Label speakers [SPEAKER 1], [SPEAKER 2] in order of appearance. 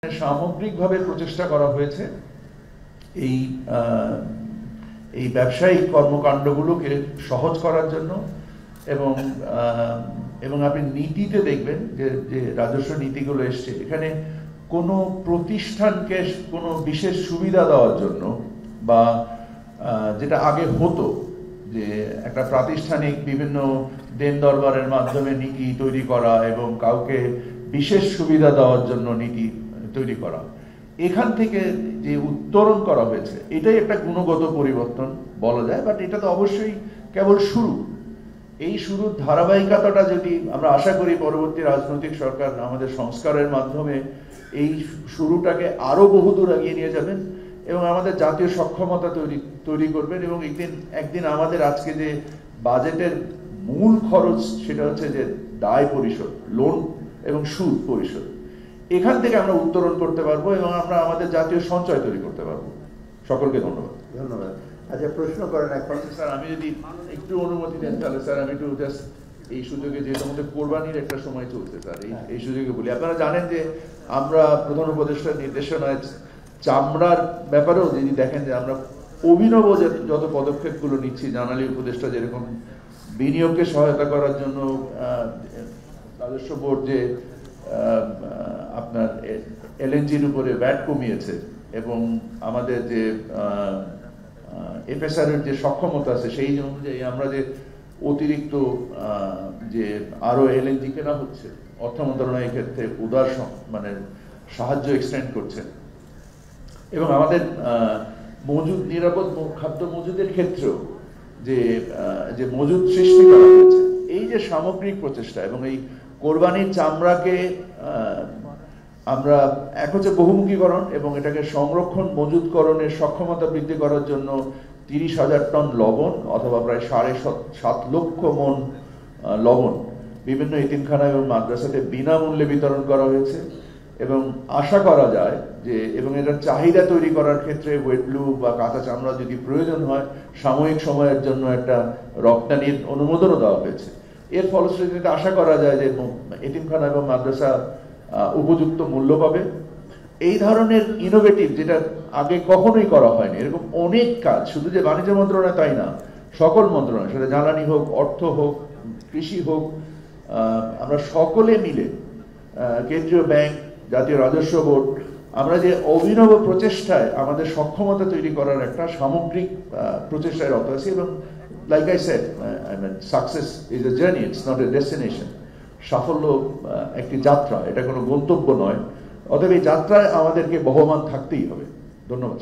[SPEAKER 1] সামগ্রিকভাবে প্রচেষ্টা করা হয়েছে এই এই ব্যবসায়িক কর্মকাণ্ডগুলোকে সহজ করার জন্য এবং এবং আপনি নীতিতে দেখবেন যে যে রাজস্ব নীতিগুলো এসছে এখানে কোনো প্রতিষ্ঠানকে কোনো বিশেষ সুবিধা দেওয়ার জন্য বা যেটা আগে হতো যে একটা প্রাতিষ্ঠানিক বিভিন্ন দেন দরবারের মাধ্যমে নীতি তৈরি করা এবং কাউকে বিশেষ সুবিধা দেওয়ার জন্য নীতি তৈরি করা, এখান থেকে যে উত্তরণ করা হয়েছে এটাই একটা গুণগত পরিবর্তন বলা যায়। বাট এটা তো অবশ্যই কেবল শুরু। এই শুরুর ধারাবাহিকতাটা যদি আমরা আশা করি পরবর্তী রাজনৈতিক সরকার আমাদের সংস্কারের মাধ্যমে এই শুরুটাকে আরো বহুদূর এগিয়ে নিয়ে যাবেন এবং আমাদের জাতীয় সক্ষমতা তৈরি করবেন এবং একদিন আমাদের আজকে যে বাজেটের মূল খরচ সেটা হচ্ছে যে দায় পরিশোধ, লোন এবং সুদ পরিশোধ, এখান থেকে আমরা উত্তরণ করতে পারবো এবং আমরা আমাদের জাতীয় সঞ্চয় তৈরি করতে পারবো। সকলকে ধন্যবাদ।
[SPEAKER 2] ধন্যবাদ। আচ্ছা, প্রশ্ন করেন এখন।
[SPEAKER 1] স্যার আমি যদি একটু অনুমতি দেন তাহলে স্যার আমি একটু জাস্ট এই সুযোগে, যেহেতু আমাদের কোরবানির একটা সময় চলছে স্যার, এই সুযোগে বলি, আপনারা জানেন যে আমরা প্রধান উপদেষ্টার নির্দেশনায় চামড়ার ব্যাপারেও যদি দেখেন যে আমরা অভিনব যত পদক্ষেপগুলো নিচ্ছি, জানালি উপদেষ্টা যেরকম বিনিয়োগকে সহায়তা করার জন্য রাজস্ব বোর্ড যে আপনার এলএনজির উপরে ভ্যাট কমিয়েছে এবং আমাদের যে এফএসআর এর যে সক্ষমতা আছে সেই অনুযায়ী আমরা যে অতিরিক্ত যে আরো এলএনজি কেনা হচ্ছে, অর্থ মন্ত্রণালয় এই ক্ষেত্রে উদার মানে সাহায্য এক্সটেন্ড করছে এবং আমাদের মজুদ নিরাপদ খাদ্য মজুদের ক্ষেত্রেও যে মজুদ সৃষ্টি করা হয়েছে, এই যে সামগ্রিক প্রচেষ্টা এবং এই কোরবানির চামড়াকে আমরা এক হচ্ছে বহুমুখীকরণ এবং এটাকে সংরক্ষণ মজুতকরণের সক্ষমতা বৃদ্ধি করার জন্য 30,000 টন লবণ অথবা প্রায় 7.5 লক্ষ মন লবণ বিভিন্ন এতিমখানা এবং মাদ্রাসাতে বিনামূল্যে বিতরণ করা হয়েছে এবং আশা করা যায় যে এবং এটার চাহিদা তৈরি করার ক্ষেত্রে ওয়েটলু বা কাঁচা চামড়া যদি প্রয়োজন হয় সাময়িক সময়ের জন্য একটা রপ্তানির অনুমোদনও দেওয়া হয়েছে। এর ফলশ্রুতিতে আশা করা যায় যে এতিমখানা এবং মাদ্রাসা উপযুক্ত মূল্য পাবে। এই ধরনের ইনোভেটিভ যেটা আগে কখনোই করা হয়নি, এরকম অনেক কাজ শুধু যে বাণিজ্য মন্ত্রণালয় তাই না, সকল মন্ত্রণালয়, সেটা জ্বালানি হোক, অর্থ হোক, কৃষি হোক, আমরা সকলে মিলে কেন্দ্রীয় ব্যাংক, জাতীয় রাজস্ব বোর্ড, আমরা যে অভিনব প্রচেষ্টায় আমাদের সক্ষমতা তৈরি করার একটা সামগ্রিক প্রচেষ্টায় রত আছি এবং like I said, I mean, success is a journey, it's not a destination. সাফল্য একটি যাত্রা, এটা কোনো গন্তব্য নয়। অতএব এই যাত্রায় আমাদেরকে বহমান থাকতেই হবে। ধন্যবাদ।